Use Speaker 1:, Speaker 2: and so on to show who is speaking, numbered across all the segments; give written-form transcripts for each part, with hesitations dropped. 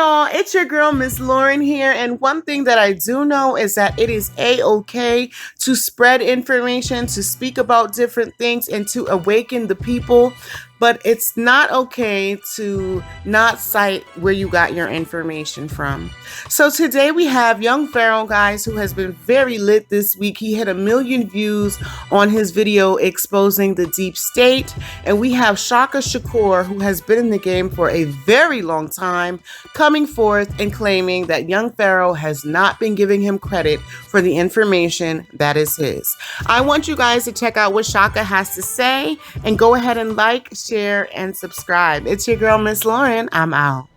Speaker 1: y'all, it's your girl Miss Lauren here, and one thing that I do know is that it is a-okay to spread information, to speak about different things, and to awaken the people, but it's not okay to not cite where you got your information from. So today we have young Pharoah, guys, who has been very lit this week. He hit 1 million views on his video exposing the deep state, and we have Shaka Shakur, who has been in the game for a very long time, coming forth and claiming that young Pharoah has not been giving him credit for the information that is his. I want you guys to check out what Shaka has to say and go ahead and like, share, and subscribe. It's your girl Miss Lauren. I'm out.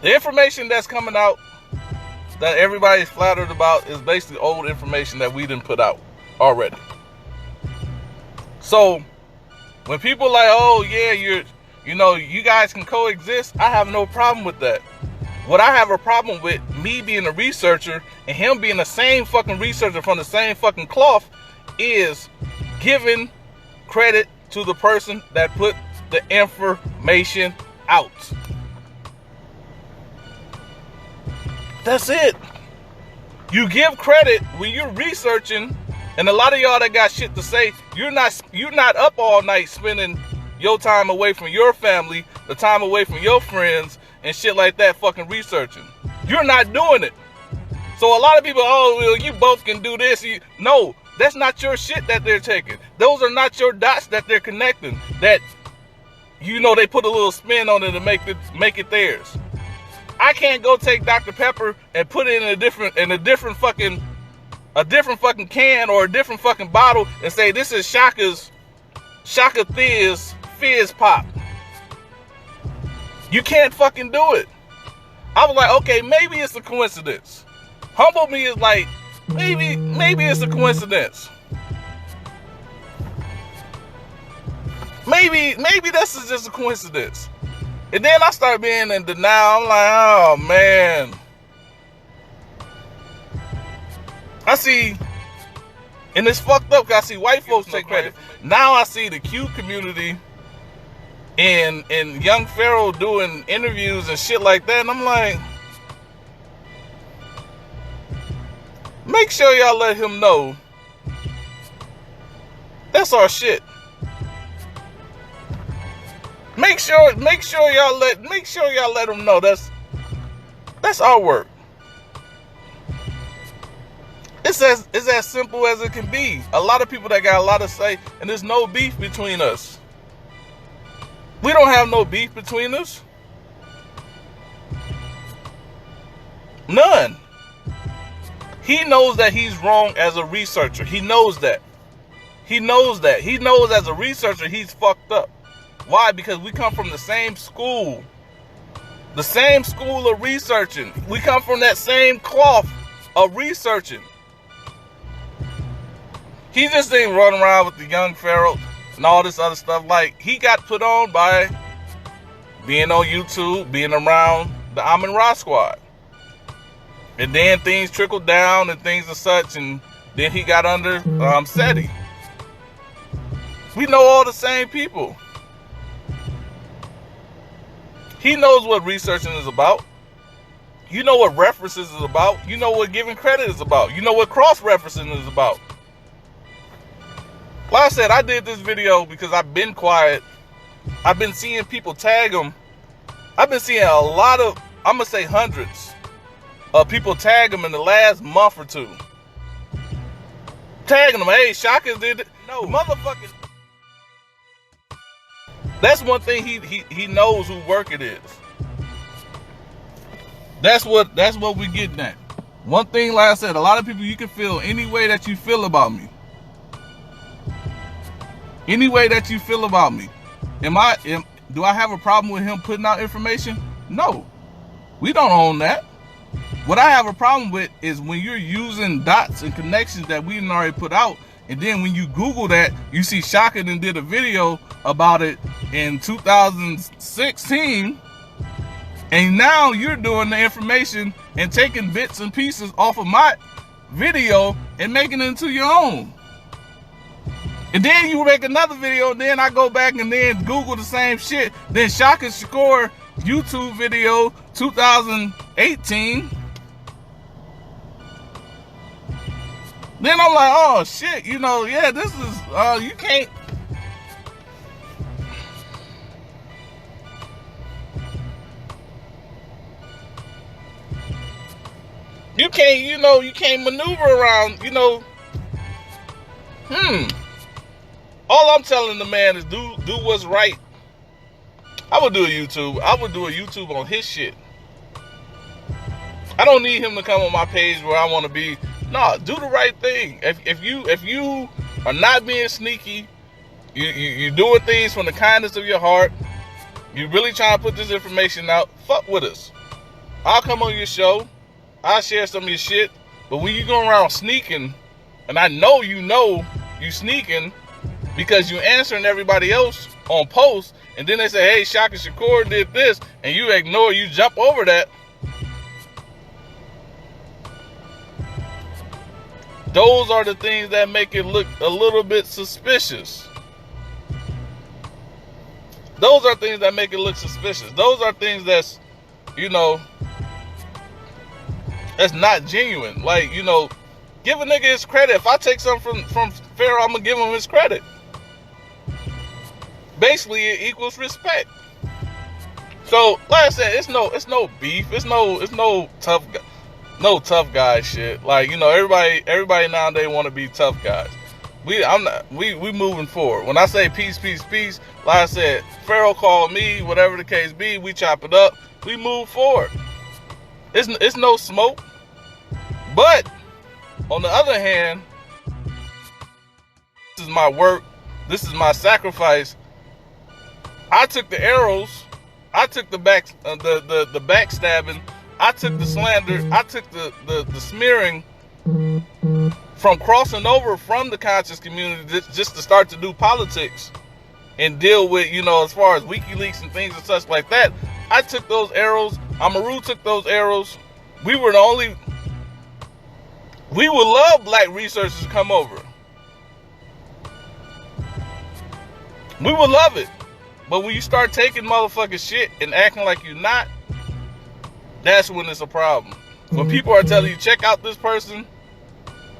Speaker 2: The information that's coming out that everybody's flattered about is basically old information that we didn't put out already. So when people are like, oh yeah, you guys can coexist, I have no problem with that. What I have a problem with, me being a researcher and him being the same fucking researcher from the same fucking cloth, is giving credit to the person that put the information out. That's it. You give credit when you're researching, and a lot of y'all that got shit to say, you're not up all night spending your time away from your family, the time away from your friends, and shit like that, fucking researching. You're not doing it. So a lot of people, oh, well, you both can do this. No, that's not your shit that they're taking. Those are not your dots that they're connecting. That, they put a little spin on it to make it theirs. I can't go take Dr. Pepper and put it in a different fucking can or a different fucking bottle and say this is Shaka Fizz Pop. You can't fucking do it. I was like, okay, maybe it's a coincidence. Humble Me is like, maybe it's a coincidence. Maybe this is just a coincidence. And then I start being in denial. I'm like, oh man. I see, and it's fucked up because I see white folks take credit. Now I see the Q community and young Pharoah doing interviews and shit like that, and I'm like, make sure y'all let him know that's our shit. Make sure y'all let him know that's our work. It's as simple as it can be. A lot of people that got a lot to say, and there's no beef between us. We don't have no beef between us. None. He knows that he's wrong as a researcher. He knows that. He knows as a researcher he's fucked up. Why? Because we come from the same school. The same school of researching. We come from that same cloth of researching. He just ain't running around with the young Pharoah and all this other stuff. Like, he got put on by being on YouTube, being around the Amin Ra squad. And then things trickled down and things and such, and then he got under SETI. We know all the same people. He knows what researching is about. You know what references is about. You know what giving credit is about. You know what cross-referencing is about. Like I said, I did this video because I've been quiet. I've been seeing people tag him. I've been seeing a lot of, I'm going to say hundreds of people tag him in the last month or two. Tagging him, hey, Shaka did it. No, motherfucker. That's one thing he knows who work it is. That's what we getting at. One thing, like I said, a lot of people, you can feel any way that you feel about me. Any way that you feel about me. Do I have a problem with him putting out information? No. We don't own that. What I have a problem with is when you're using dots and connections that we didn't already put out, and then when you Google that, you see Shaka done did a video about it in 2016, and now you're doing the information and taking bits and pieces off of my video and making it into your own. And then you make another video, and then I go back and then Google the same shit. Then Shaka Shakur YouTube video 2018. Then I'm like, oh shit, yeah, this is you can't. You can't maneuver around, All I'm telling the man is do what's right. I would do a YouTube on his shit. I don't need him to come on my page where I want to be. No, do the right thing. If you are not being sneaky, you're doing things from the kindness of your heart, you really trying to put this information out, fuck with us. I'll come on your show. I'll share some of your shit. But when you go around sneaking, and I know you sneaking because you answering everybody else on posts, and then they say, hey, Shaka Shakur did this, and you ignore, you jump over that. Those are the things that make it look a little bit suspicious. Those are things that make it look suspicious. Those are things that's, that's not genuine. Like, give a nigga his credit. If I take something from Pharoah, I'm gonna give him his credit. Basically, it equals respect. So, like I said, it's no beef. It's no tough guy shit. Like, everybody nowadays want to be tough guys. We moving forward. When I say peace, peace, peace, like I said, Pharoah called me, whatever the case be, we chop it up, we move forward. It's no smoke. But on the other hand, this is my work, this is my sacrifice. I took the arrows, I took the backstabbing, I took the slander, I took the smearing from crossing over from the conscious community just to start to do politics and deal with, as far as WikiLeaks and things and such like that. I took those arrows. Amaru took those arrows. We would love black researchers to come over. We would love it. But when you start taking motherfucking shit and acting like you're not, that's when it's a problem. When people are telling you, check out this person,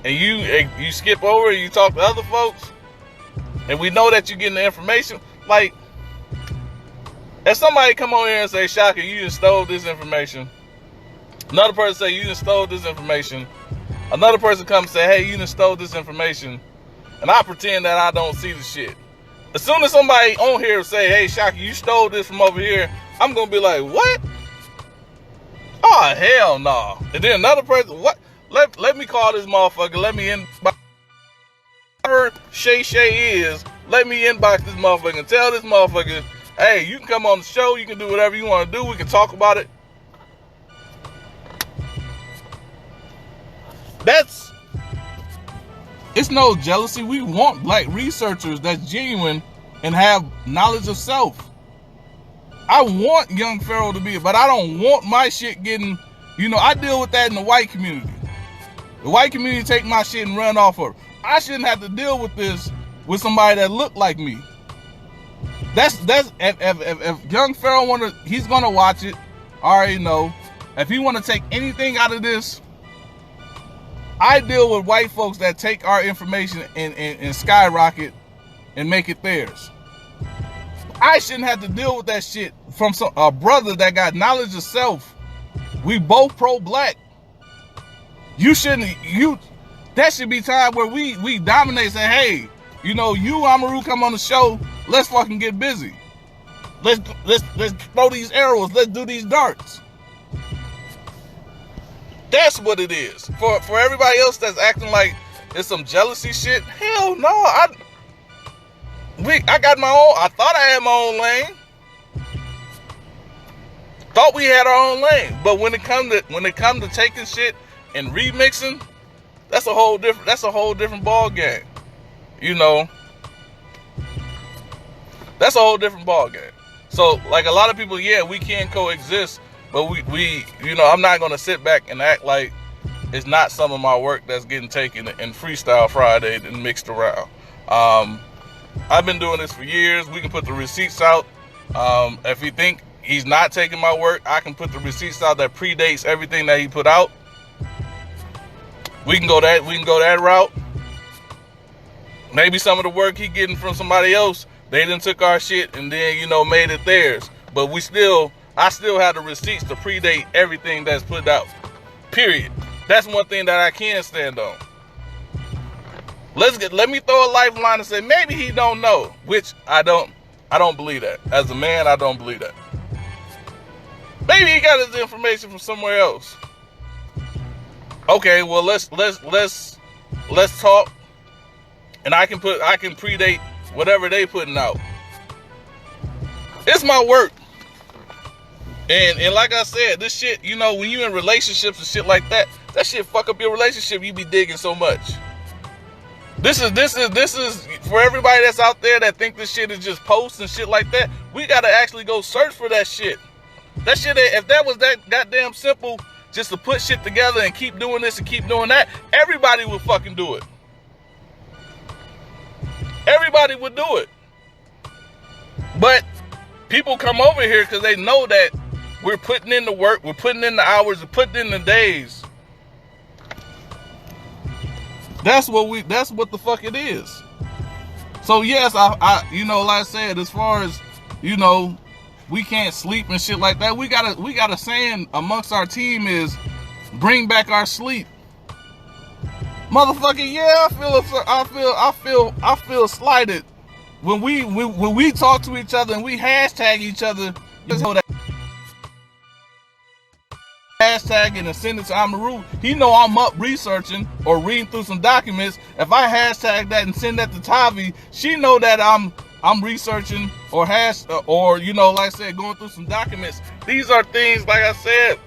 Speaker 2: and you skip over and you talk to other folks, and we know that you're getting the information, like, if somebody come on here and say, Shaka, you just stole this information. Another person say, you just stole this information. Another person come and say, hey, you just stole this information. And I pretend that I don't see the shit. As soon as somebody on here say, hey, Shaka, you stole this from over here, I'm going to be like, what? Oh, hell no. And then another person, what? Let me call this motherfucker. Let me inbox. Whatever Shay is, let me inbox this motherfucker and tell this motherfucker, hey, you can come on the show. You can do whatever you want to do. We can talk about it. It's no jealousy. We want black researchers that's genuine and have knowledge of self. I want young Pharoah to be, but I don't want my shit getting, I deal with that in the white community. The white community take my shit and run off of it. I shouldn't have to deal with this with somebody that look like me. That's if young Pharoah he's gonna watch it. I already know. If he want to take anything out of this, I deal with white folks that take our information and skyrocket and make it theirs. I shouldn't have to deal with that shit from a brother that got knowledge of self. We both pro-black. That should be time where we dominate and say, hey, you Amaru, come on the show, let's fucking get busy. Let's throw these arrows, let's do these darts. That's what it is. For everybody else that's acting like it's some jealousy shit, hell no. I got my own. I thought I had my own lane. Thought we had our own lane. But when it come to taking shit and remixing, that's a whole different ball game. That's a whole different ball game. So like a lot of people, yeah, we can coexist. But we I'm not going to sit back and act like it's not some of my work that's getting taken in Freestyle Friday and mixed around. I've been doing this for years. We can put the receipts out. If you think he's not taking my work, I can put the receipts out that predates everything that he put out. We can go that route. Maybe some of the work he getting from somebody else, they done took our shit and then, you know, made it theirs. But I still have the receipts to predate everything that's put out. Period. That's one thing that I can stand on. Let me throw a lifeline and say maybe he don't know, which I don't believe that. As a man, I don't believe that. Maybe he got his information from somewhere else. Okay, well let's talk, and I can predate whatever they putting out. It's my work. And like I said, this shit, you know, when you in relationships and shit like that shit fuck up your relationship. You be digging so much. This is for everybody that's out there that think this shit is just posts and shit like that. We gotta actually go search for that shit. That shit, if that was that goddamn simple, just to put shit together and keep doing this and keep doing that, everybody would fucking do it. Everybody would do it. But people come over here because they know that we're putting in the work, we're putting in the hours, we're putting in the days. That's what the fuck it is. So yes, I you know, like I said, as far as, you know, we can't sleep and shit like that, we got a saying amongst our team is bring back our sleep. Motherfucker, yeah, I feel slighted when we talk to each other and we hashtag each other. You know that hashtagging and send it to Amaru. He know I'm up researching or reading through some documents. If I hashtag that and send that to Tavi, she know that I'm researching or you know, like I said, going through some documents. These are things, like I said,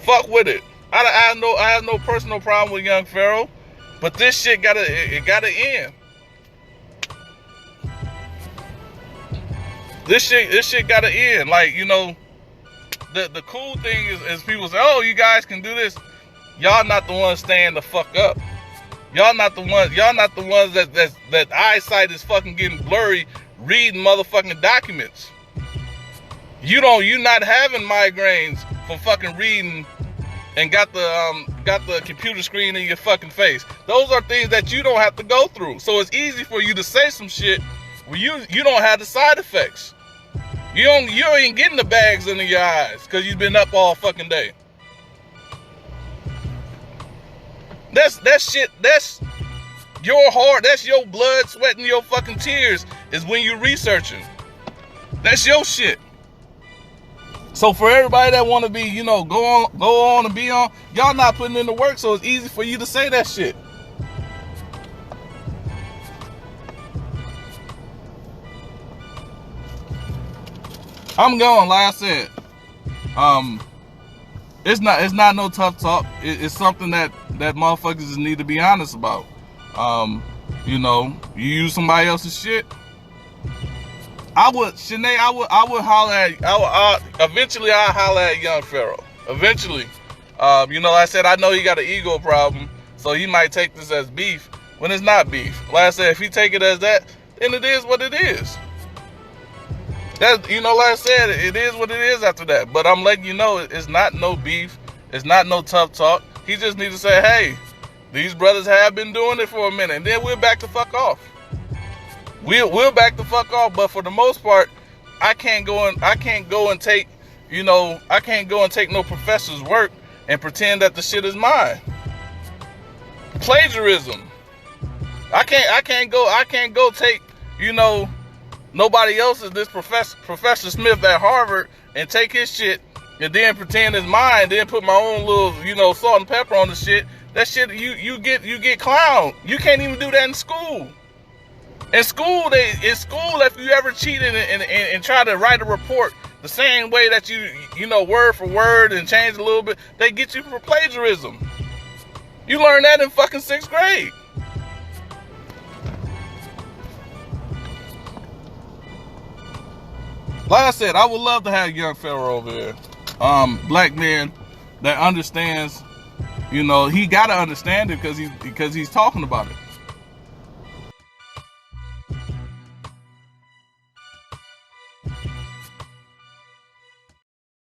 Speaker 2: fuck with it. I have no personal problem with young Pharoah, but this shit gotta end. This shit gotta end. Like, you know, the cool thing is people say, oh, you guys can do this. Y'all not the ones staying the fuck up. Y'all not the ones that eyesight is fucking getting blurry reading motherfucking documents. You not having migraines from fucking reading and got the computer screen in your fucking face. Those are things that you don't have to go through. So it's easy for you to say some shit where you don't have the side effects. You ain't getting the bags under your eyes because you've been up all fucking day. That's shit. That's your heart. That's your blood, sweat, and your fucking tears is when you're researching. That's your shit. So for everybody that want to be, you know, go on and be on, y'all not putting in the work, so it's easy for you to say that shit. I'm going, like I said, it's not no tough talk. It's something that motherfuckers just need to be honest about. You know, you use somebody else's shit. Shanae, I would holler at, eventually I'll holler at young Pharoah. Eventually. You know, like I said, I know he got an ego problem, so he might take this as beef when it's not beef. Like I said, if he take it as that, then it is what it is. That, you know, like I said, it is what it is after that. But I'm letting you know, it's not no beef. It's not no tough talk. He just needs to say, hey, these brothers have been doing it for a minute, and then we'll back the fuck off. We'll back the fuck off, but for the most part, I can't go and take, you know, I can't go and take no professor's work and pretend that the shit is mine. Plagiarism. I can't go take, you know, nobody else's, this Professor Smith at Harvard, and take his shit and then pretend it's mine, then put my own little, you know, salt and pepper on the shit. That shit, you get clowned. You can't even do that in school. In school, if you ever cheated and try to write a report the same way that you know, word for word and change a little bit, they get you for plagiarism. You learn that in fucking 6th grade. Like I said, I would love to have young Pharoah over here. Black man that understands, you know, he gotta understand it because he's talking about it.